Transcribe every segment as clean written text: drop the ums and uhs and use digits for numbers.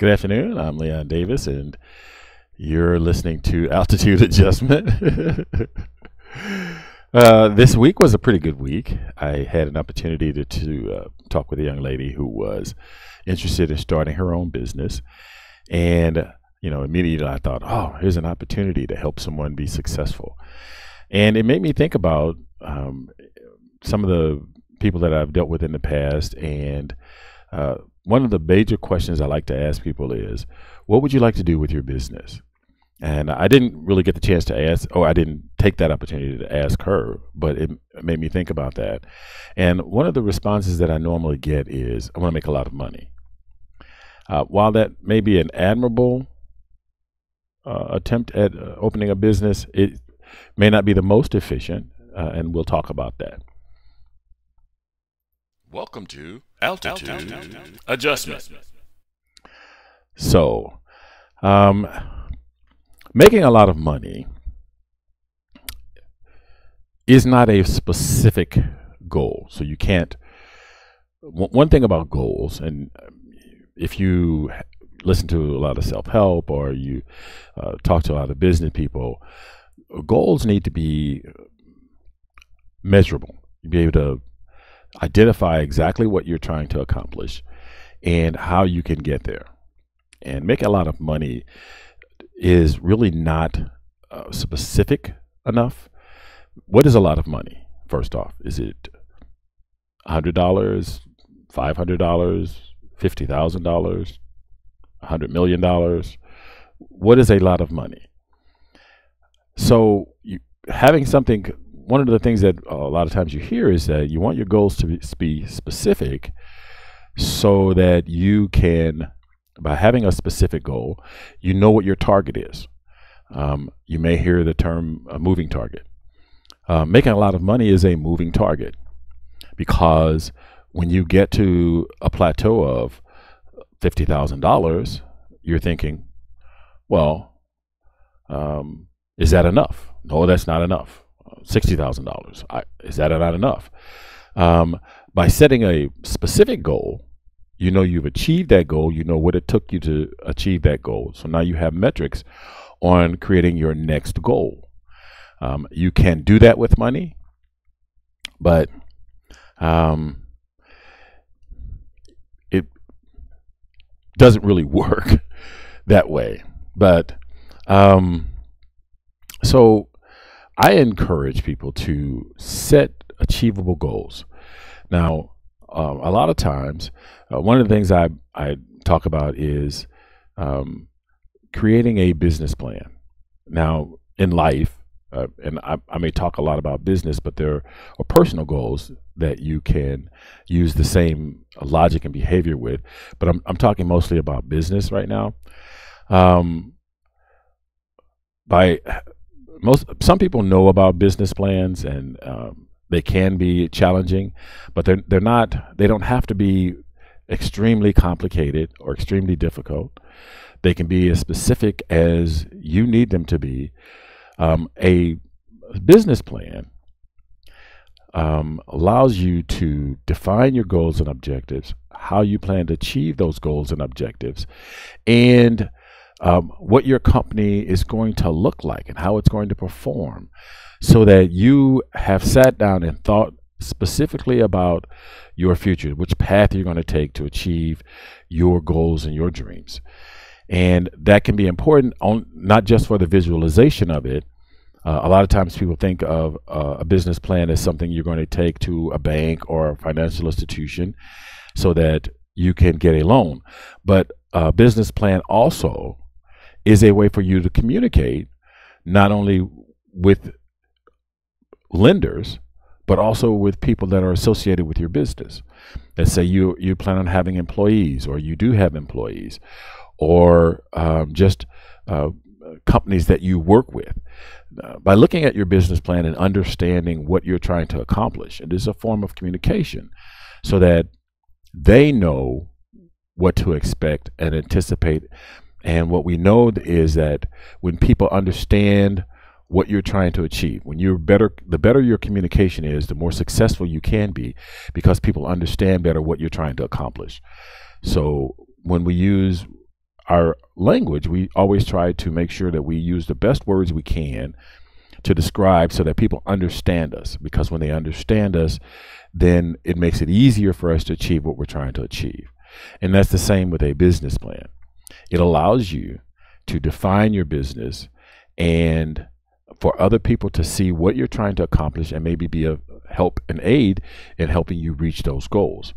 Good afternoon. I'm Leon Davis, and you're listening to Altitude Adjustment. This week was a pretty good week. I had an opportunity to talk with a young lady who was interested in starting her own business. And, immediately I thought, oh, here's an opportunity to help someone be successful. And it made me think about some of the people that I've dealt with in the past. And one of the major questions I like to ask people is, what would you like to do with your business? And I didn't really get the chance to ask, or I didn't take that opportunity to ask her, but it made me think about that. And one of the responses that I normally get is, I want to make a lot of money. While that may be an admirable attempt at opening a business, it may not be the most efficient, and we'll talk about that. Welcome to Altitude Adjustment. So, making a lot of money is not a specific goal. So you can't, one thing about goals, and if you listen to a lot of self-help or you talk to a lot of business people, goals need to be measurable. You be able to identify exactly what you're trying to accomplish and how you can get there. And making a lot of money is really not specific enough. What is a lot of money? First off, is it $100, $500, $50,000, $100 million? What is a lot of money? So having something, one of the things that a lot of times you hear is that you want your goals to be specific so that you can, by having a specific goal, you know what your target is. You may hear the term a moving target. Making a lot of money is a moving target, because when you get to a plateau of $50,000, you're thinking, well, is that enough? No, that's not enough. $60,000, is that not enough? By setting a specific goal, you know you've achieved that goal. You know what it took you to achieve that goal. So now you have metrics on creating your next goal. You can do that with money, but it doesn't really work that way. But so I encourage people to set achievable goals. Now, a lot of times, one of the things I talk about is creating a business plan. Now, in life, and I may talk a lot about business, but there are personal goals that you can use the same logic and behavior with. But I'm talking mostly about business right now. Some people know about business plans, and they can be challenging, but they don't have to be extremely complicated or extremely difficult. They can be as specific as you need them to be. A business plan allows you to define your goals and objectives, how you plan to achieve those goals and objectives, and what your company is going to look like and how it's going to perform, so that you have sat down and thought specifically about your future, which path you're going to take to achieve your goals and your dreams. And that can be important, not just for the visualization of it. A lot of times people think of a business plan as something you're going to take to a bank or a financial institution so that you can get a loan. But a business plan also is a way for you to communicate not only with lenders, but also with people that are associated with your business. Let's say you plan on having employees, or you do have employees, or just companies that you work with. By looking at your business plan and understanding what you're trying to accomplish, it is a form of communication so that they know what to expect and anticipate. And what we know is that when people understand what you're trying to achieve, the better your communication is, the more successful you can be, because people understand better what you're trying to accomplish. So when we use our language, we always try to make sure that we use the best words we can to describe so that people understand us, because when they understand us, then it makes it easier for us to achieve what we're trying to achieve. And that's the same with a business plan. It allows you to define your business and for other people to see what you're trying to accomplish and maybe be a help and aid in helping you reach those goals.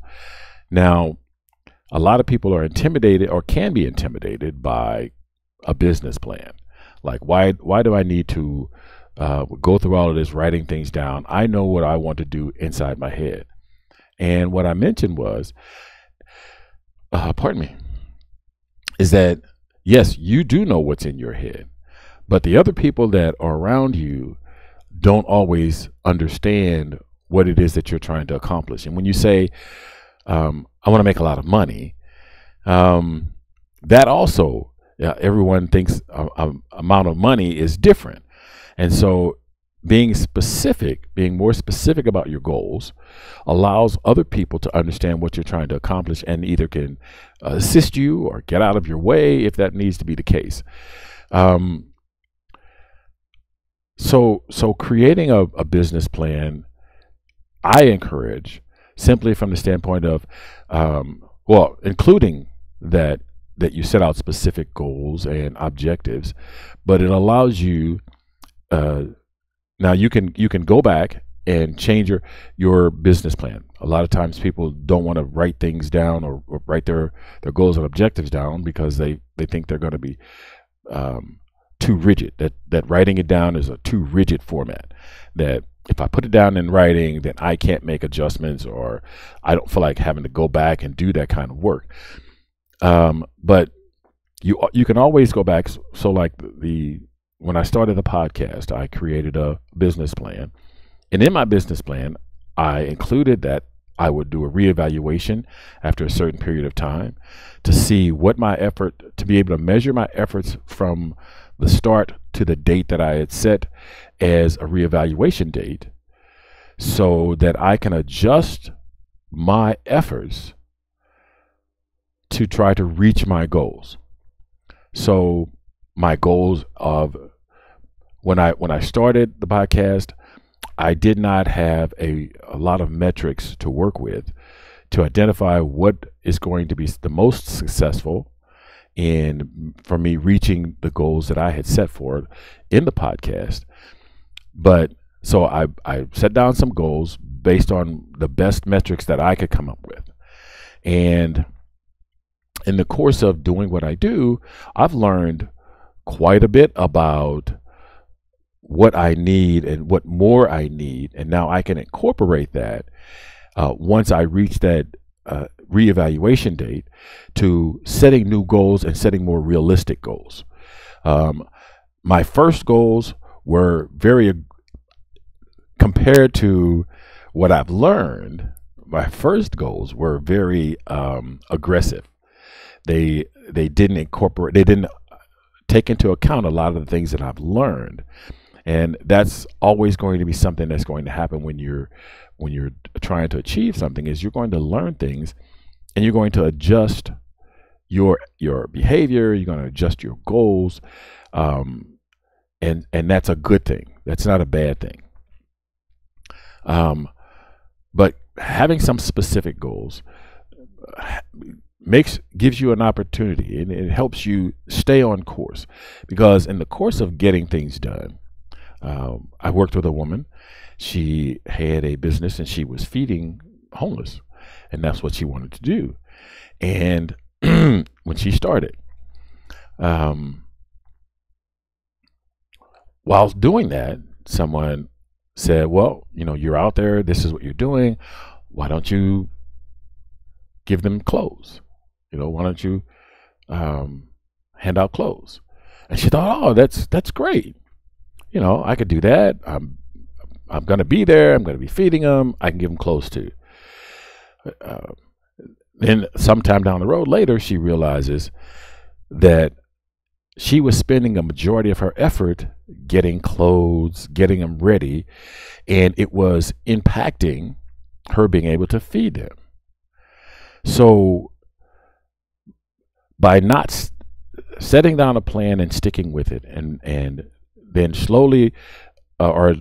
Now, a lot of people are intimidated or can be intimidated by a business plan. Like, why do I need to go through all of this writing things down? I know what I want to do inside my head. And what I mentioned was, is that yes, you do know what's in your head, but the other people that are around you don't always understand what it is that you're trying to accomplish. And when you say, I want to make a lot of money, that also, everyone thinks amount of money is different. And so being more specific about your goals allows other people to understand what you're trying to accomplish and either can assist you or get out of your way if that needs to be the case. So creating a business plan, I encourage simply from the standpoint of, including that you set out specific goals and objectives, but it allows you, now you can go back and change your business plan. A lot of times people don't want to write things down or write their goals and objectives down because they think they're going to be too rigid, that writing it down is a too rigid format, that if I put it down in writing, then I can't make adjustments, or I don't feel like having to go back and do that kind of work. But you can always go back. So like when I started the podcast, I created a business plan, and in my business plan, I included that I would do a reevaluation after a certain period of time to see what to be able to measure my efforts from the start to the date that I had set as a reevaluation date, so that I can adjust my efforts to try to reach my goals. So my goals of when I started the podcast, I did not have a lot of metrics to work with to identify what is going to be the most successful for me reaching the goals that I had set for it in the podcast. But so I set down some goals based on the best metrics that I could come up with. And in the course of doing what I do, I've learned quite a bit about what I need and what more I need. And now I can incorporate that once I reach that reevaluation date to setting new goals and setting more realistic goals. My first goals were compared to what I've learned, my first goals were very aggressive. They didn't take into account a lot of the things that I've learned. And that's always going to be something that's going to happen when you're trying to achieve something, is you're going to learn things and you're going to adjust your behavior, you're going to adjust your goals. And that's a good thing. That's not a bad thing. But having some specific goals gives you an opportunity, and it helps you stay on course, because in the course of getting things done, I worked with a woman. She had a business and she was feeding homeless, and that's what she wanted to do. And when she started, while doing that, someone said, well, you're out there, this is what you're doing, why don't you give them clothes? Why don't you hand out clothes? And she thought, oh, that's great. I could do that. I'm going to be there. I'm going to be feeding them. I can give them clothes too. Then sometime down the road later, she realizes that she was spending a majority of her effort getting clothes, getting them ready, and it was impacting her being able to feed them. So by not setting down a plan and sticking with it, and then slowly or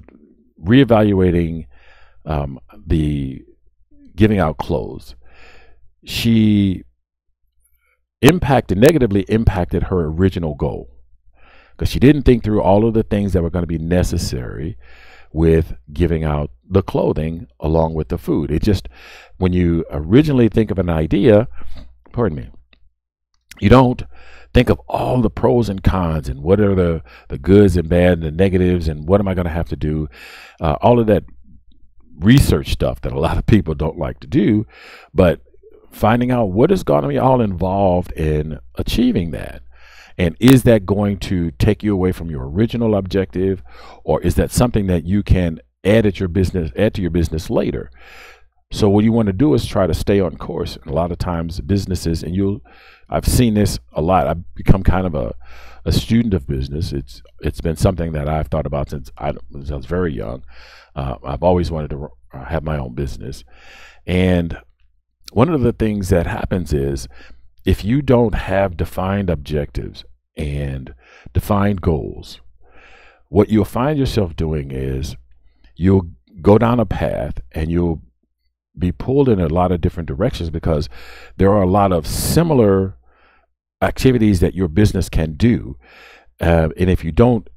reevaluating the giving out clothes. She negatively impacted her original goal because she didn't think through all of the things that were going to be necessary with giving out the clothing along with the food. It just, when you originally think of an idea, pardon me, you don't think of all the pros and cons and what are the goods and bad and the negatives and what am I going to have to do, all of that research stuff that a lot of people don't like to do, but finding out what is going to be all involved in achieving that. And is that going to take you away from your original objective, or is that something that you can add to your business later? So what you want to do is try to stay on course. And a lot of times businesses, and I've seen this a lot. I've become kind of a student of business. It's been something that I've thought about since I was very young. I've always wanted to have my own business. And one of the things that happens is, if you don't have defined objectives and defined goals, what you'll find yourself doing is you'll go down a path and you'll be pulled in a lot of different directions because there are a lot of similar activities that your business can do. And if you don't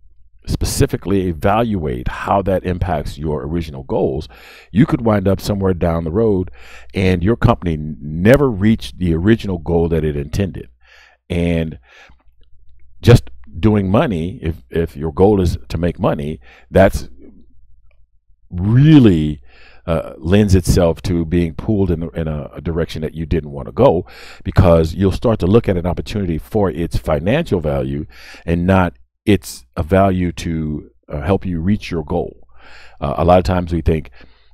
specifically evaluate how that impacts your original goals, you could wind up somewhere down the road and your company never reached the original goal that it intended. And just doing money, if your goal is to make money, that's really lends itself to being pulled in a direction that you didn't want to go, because you'll start to look at an opportunity for its financial value and not it's a value to help you reach your goal. A lot of times we think,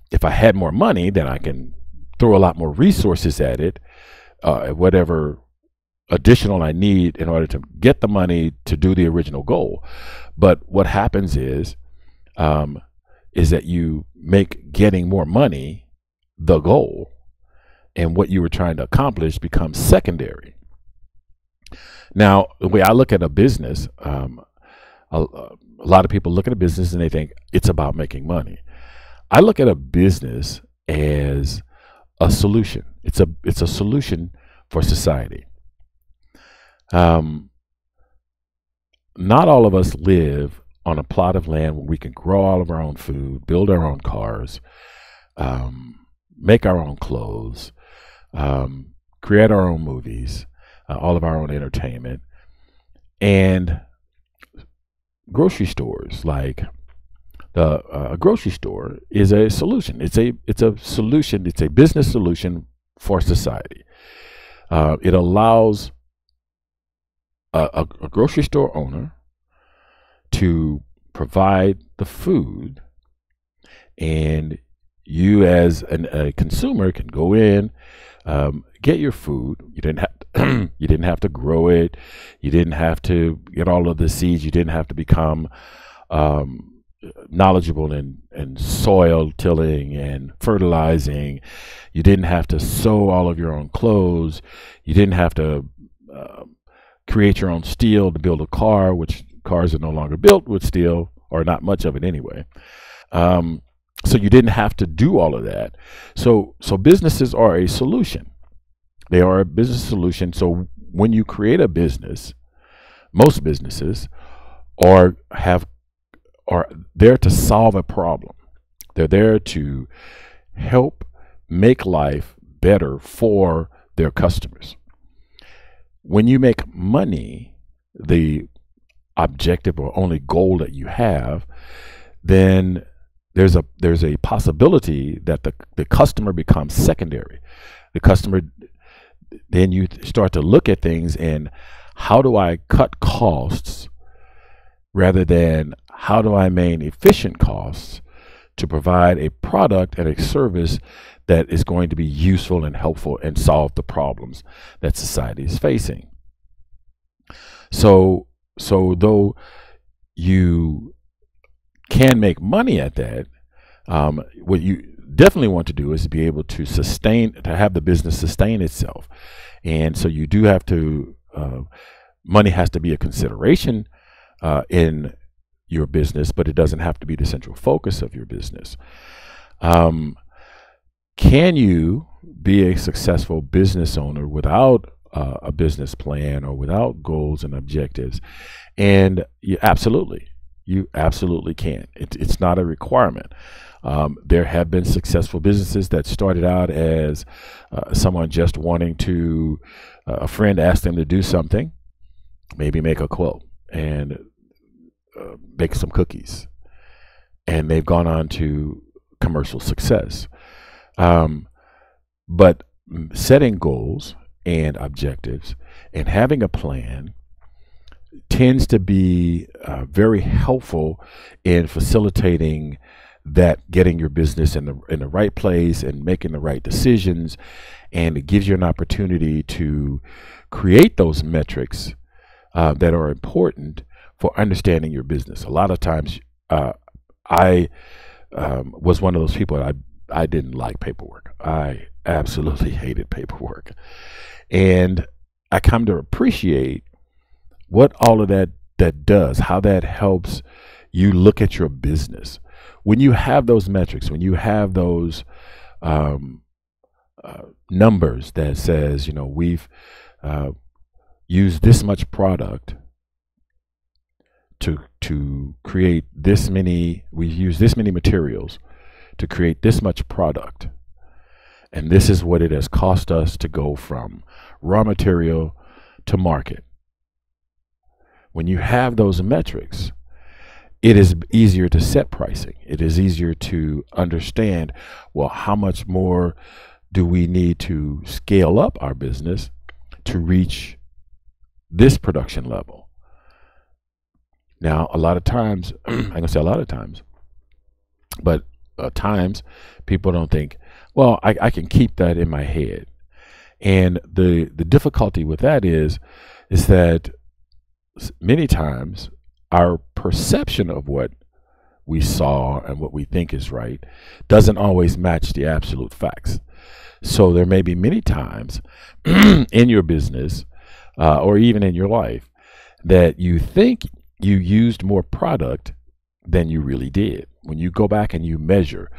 if I had more money, then I can throw a lot more resources at it, whatever additional I need in order to get the money to do the original goal. But what happens is that you make getting more money the goal, and what you were trying to accomplish becomes secondary. Now, the way I look at a business, a lot of people look at a business and they think it's about making money. I look at a business as a solution. It's a solution for society. Not all of us live on a plot of land where we can grow all of our own food, build our own cars, make our own clothes, create our own movies, all of our own entertainment. And grocery stores, like a grocery store, is a solution. It's a solution. It's a business solution for society. It allows a grocery store owner to provide the food, and you as a consumer can go in, get your food. You didn't have to grow it. You didn't have to get all of the seeds. You didn't have to become knowledgeable in soil tilling and fertilizing. You didn't have to sew all of your own clothes. You didn't have to create your own steel to build a car, which cars are no longer built with steel, or not much of it anyway. So you didn't have to do all of that. So businesses are a solution. They are a business solution. So when you create a business, most businesses are there to solve a problem. They're there to help make life better for their customers. When you make money, the objective or only goal that you have, then there's a possibility that the customer becomes secondary. The customer, then you start to look at things and how do I cut costs rather than how do I maintain efficient costs to provide a product and a service that is going to be useful and helpful and solve the problems that society is facing. So though you can make money at that, what you definitely want to do is be able to have the business sustain itself. And so you do have to money has to be a consideration in your business, but it doesn't have to be the central focus of your business. Can you be a successful business owner without a business plan or without goals and objectives? And you absolutely can. It's not a requirement. There have been successful businesses that started out as someone just wanting to, a friend asked them to do something, maybe make a quilt and bake some cookies, and they've gone on to commercial success. But setting goals and objectives and having a plan tends to be very helpful in facilitating that, getting your business in the right place and making the right decisions. And it gives you an opportunity to create those metrics that are important for understanding your business. A lot of times I was one of those people that I didn't like paperwork. I absolutely hated paperwork. And I come to appreciate what all of that does, how that helps you look at your business. When you have those metrics, when you have those numbers that says, we've used this much product to create this many, we use this many materials to create this much product, and this is what it has cost us to go from raw material to market. When you have those metrics, it is easier to set pricing. It is easier to understand, well, how much more do we need to scale up our business to reach this production level? Now, a lot of times, I'm going to say a lot of times, but times people don't think, well, I can keep that in my head. And the difficulty with that is that many times our perception of what we saw and what we think is right doesn't always match the absolute facts. So there may be many times in your business or even in your life that you think you used more product than you really did. When you go back and you measure,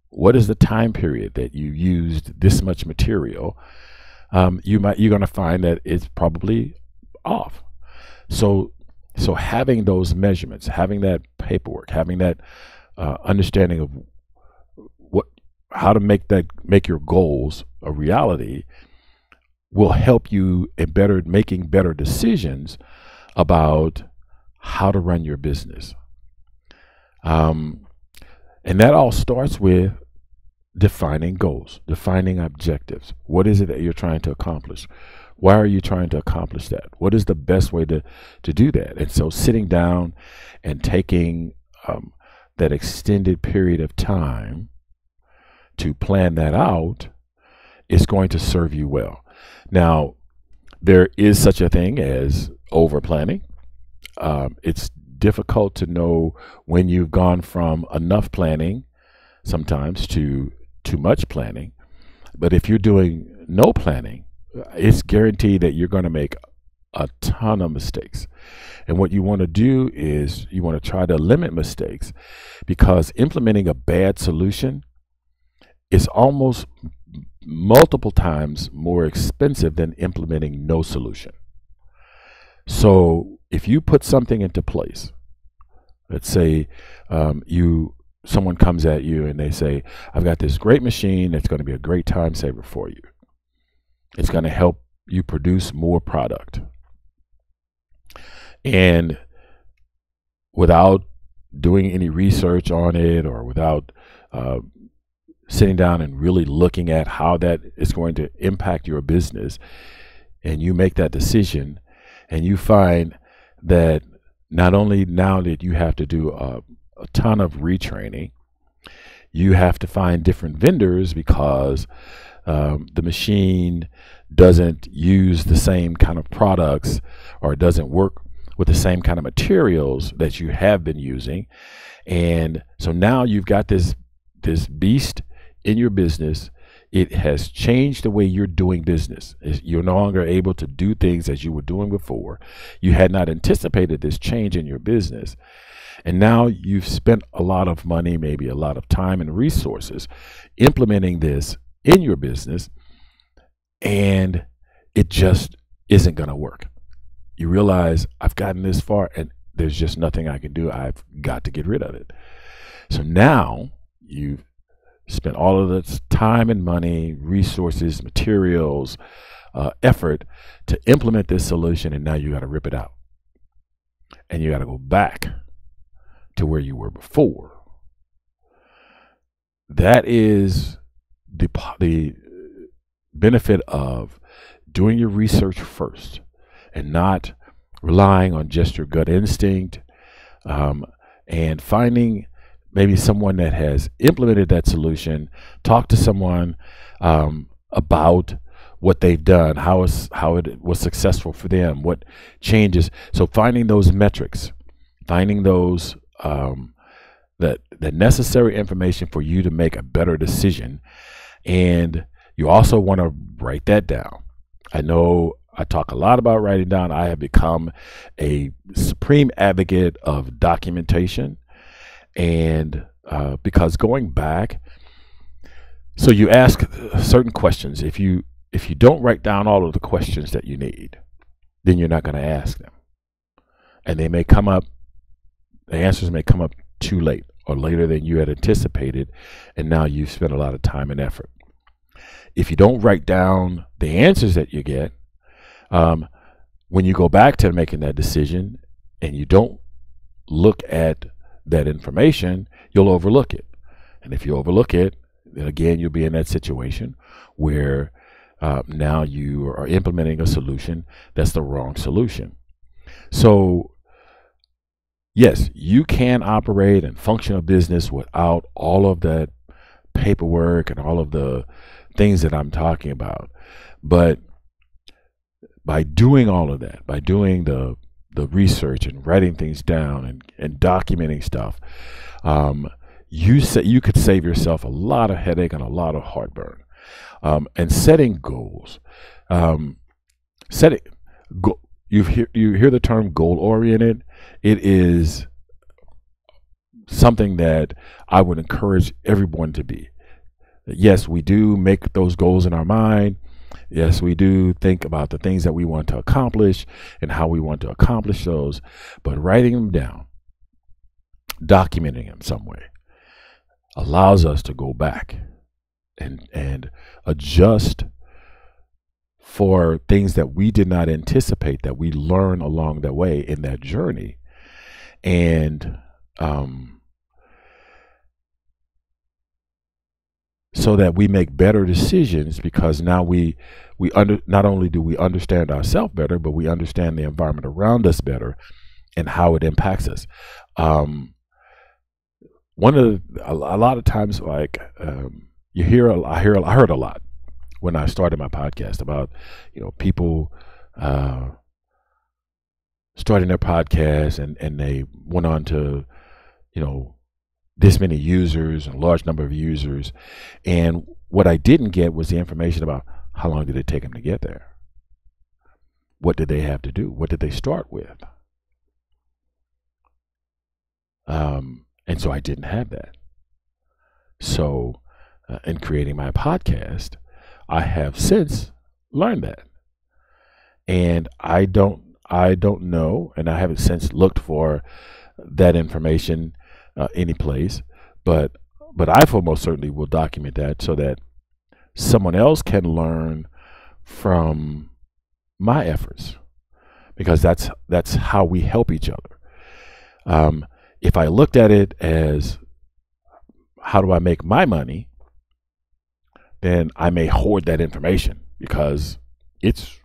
what is the time period that you used this much material, you're going to find that it's probably off. So having those measurements, having that paperwork, having that understanding of how to make your goals a reality will help you in making better decisions about how to run your business. And that all starts with defining goals, defining objectives. What is it that you're trying to accomplish? Why are you trying to accomplish that? What is the best way to do that? And so sitting down and taking that extended period of time to plan that out is going to serve you well. Now, there is such a thing as over planning. It's difficult to know when you've gone from enough planning sometimes to too much planning. But if you're doing no planning, it's guaranteed that you're going to make a ton of mistakes. And what you want to do is you want to try to limit mistakes, because implementing a bad solution is almost multiple times more expensive than implementing no solution. So if you put something into place, let's say someone comes at you and they say, I've got this great machine that's going to be a great time saver for you. It's going to help you produce more product. And without doing any research on it, or without sitting down and really looking at how that is going to impact your business, and you make that decision, and you find that not only now that you have to do a ton of retraining, you have to find different vendors because the machine doesn't use the same kind of products, or it doesn't work with the same kind of materials that you have been using. And so now you've got this beast in your business. It has changed the way you're doing business. You're no longer able to do things as you were doing before. You had not anticipated this change in your business. And now you've spent a lot of money, maybe a lot of time and resources implementing this in your business, and it just isn't going to work. You realize, I've gotten this far and there's just nothing I can do. I've got to get rid of it. So now you've spent all of this time and money, resources, materials, effort to implement this solution, and now you got to rip it out. And you got to go back to where you were before. That is the benefit of doing your research first and not relying on just your gut instinct, and finding maybe someone that has implemented that solution. Talk to someone about what they've done, how it was successful for them, what changes. So finding those metrics, finding those the necessary information for you to make a better decision. And you also want to write that down. I know I talk a lot about writing down. I have become a supreme advocate of documentation, and because going back, so you ask certain questions. If you don't write down all of the questions that you need, then you're not going to ask them, and they may come up. The answers may come up too late or later than you had anticipated, and now you've spent a lot of time and effort. If you don't write down the answers that you get, when you go back to making that decision and you don't look at that information, you'll overlook it. And if you overlook it, then again, you'll be in that situation where now you are implementing a solution that's the wrong solution. So yes, you can operate and function a business without all of that paperwork and all of the things that I'm talking about. But by doing all of that, by doing the research and writing things down and documenting stuff, you could save yourself a lot of headache and a lot of heartburn. And setting goals, you hear the term goal oriented. It is something that I would encourage everyone to be. Yes, we do make those goals in our mind. Yes, we do think about the things that we want to accomplish and how we want to accomplish those, but writing them down, documenting them some way, allows us to go back and adjust for things that we did not anticipate, that we learn along the way in that journey. And so that we make better decisions, because now not only do we understand ourselves better, but we understand the environment around us better and how it impacts us. A lot of times, like I heard a lot when I started my podcast about, people starting their podcast and they went on to, this many users, a large number of users. And what I didn't get was the information about how long did it take them to get there? What did they have to do? What did they start with? And so I didn't have that. So in creating my podcast, I have since learned that. And I don't know, and I haven't since looked for that information any place, but I for most certainly will document that so that someone else can learn from my efforts, because that's how we help each other. If I looked at it as how do I make my money, then I may hoard that information because it's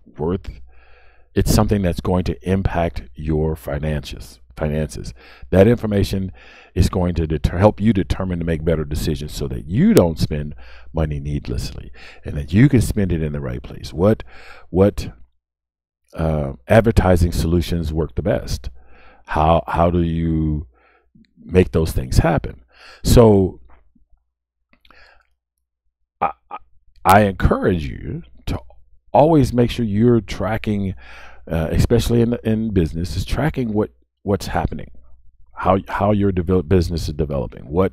something that's going to impact your finances. That information is going to help you determine to make better decisions so that you don't spend money needlessly and that you can spend it in the right place. What advertising solutions work the best? How do you make those things happen? So I encourage you to always make sure you're tracking, especially in business, is tracking what's happening, how your business is developing, what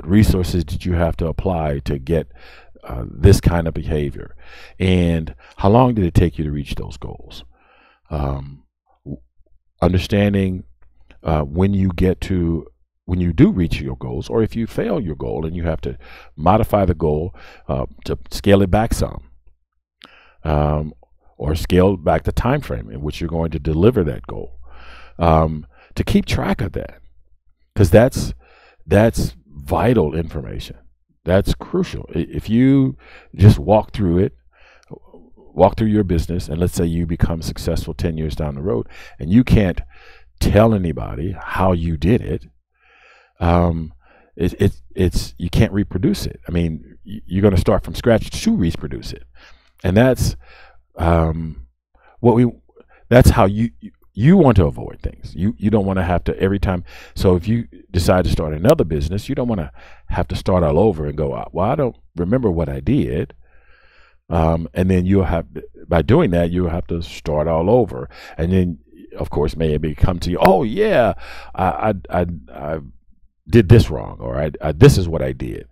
resources did you have to apply to get this kind of behavior, and how long did it take you to reach those goals. Understanding when you do reach your goals, or if you fail your goal and you have to modify the goal to scale it back some, or scale back the time frame in which you're going to deliver that goal. To keep track of that, because that's vital information. That's crucial. If you just walk through your business, and let's say you become successful 10 years down the road, and you can't tell anybody how you did it, it's you can't reproduce it. I mean, you're going to start from scratch to reproduce it, and that's that's how you want to avoid things. You don't want to have to every time. So if you decide to start another business, you don't want to have to start all over and go, well, I don't remember what I did. And then by doing that, you'll have to start all over. And then, of course, maybe come to you, oh yeah, I did this wrong, or this is what I did.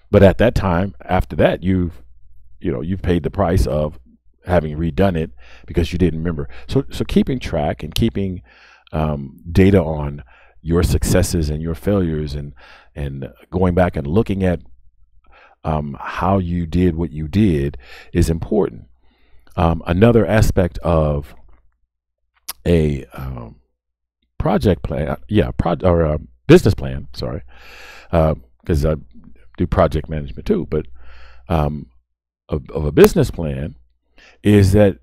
But at that time, after that, you've paid the price of having redone it because you didn't remember. So keeping track and keeping data on your successes and your failures, and going back and looking at how you did what you did is important. Another aspect of a project plan, or a business plan, sorry, because I do project management too, but of a business plan is that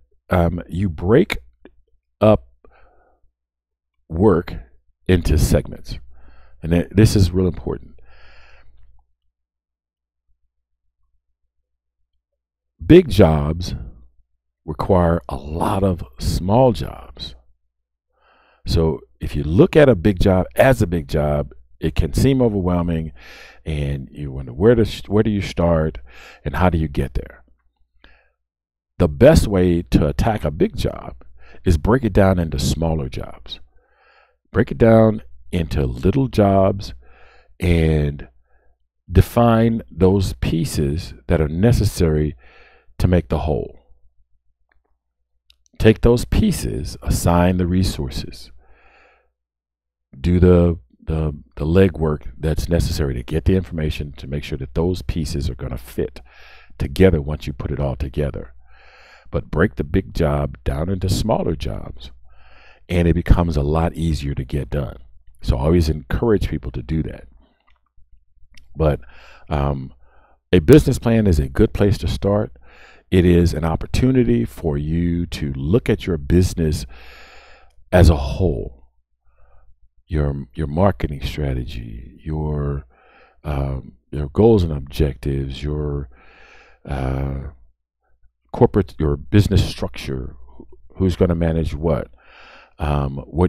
you break up work into segments. And this is real important. Big jobs require a lot of small jobs. So if you look at a big job as a big job, it can seem overwhelming, and you wonder where do you start and how do you get there? The best way to attack a big job is break it down into smaller jobs. Break it down into little jobs and define those pieces that are necessary to make the whole. Take those pieces, assign the resources, do the legwork that's necessary to get the information to make sure that those pieces are going to fit together once you put it all together. But break the big job down into smaller jobs, and it becomes a lot easier to get done. So I always encourage people to do that. But a business plan is a good place to start. It is an opportunity for you to look at your business as a whole. Your marketing strategy, your goals and objectives, your your business structure, who's going to manage what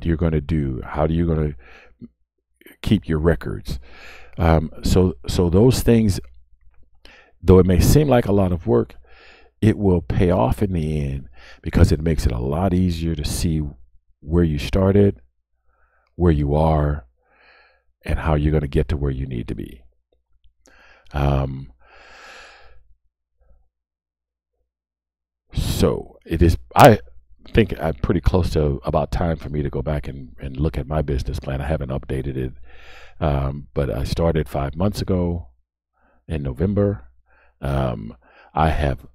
you're going to do, how are you going to keep your records. So those things, though it may seem like a lot of work, it will pay off in the end because it makes it a lot easier to see where you started, where you are, and how you're going to get to where you need to be. So it is, I think I'm pretty close to about time for me to go back and look at my business plan. I haven't updated it, but I started 5 months ago in November. I have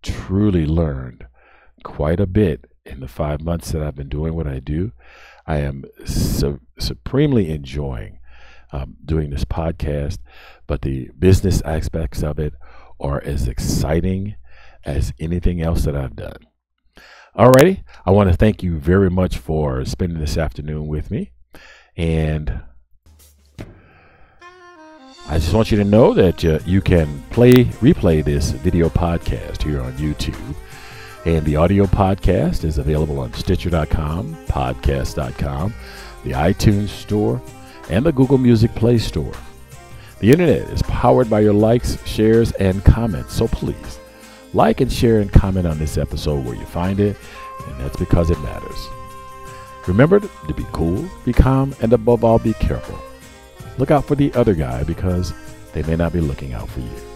truly learned quite a bit in the 5 months that I've been doing what I do. I am supremely enjoying doing this podcast, but the business aspects of it are as exciting as anything else that I've done. Alrighty, I want to thank you very much for spending this afternoon with me, and I just want you to know that you can replay this video podcast here on YouTube, and the audio podcast is available on Stitcher.com, Podcast.com, the iTunes Store, and the Google Music Play Store. The internet is powered by your likes, shares, and comments, so please like and share and comment on this episode where you find it, and that's because it matters. Remember to be cool, be calm, and above all, be careful. Look out for the other guy because they may not be looking out for you.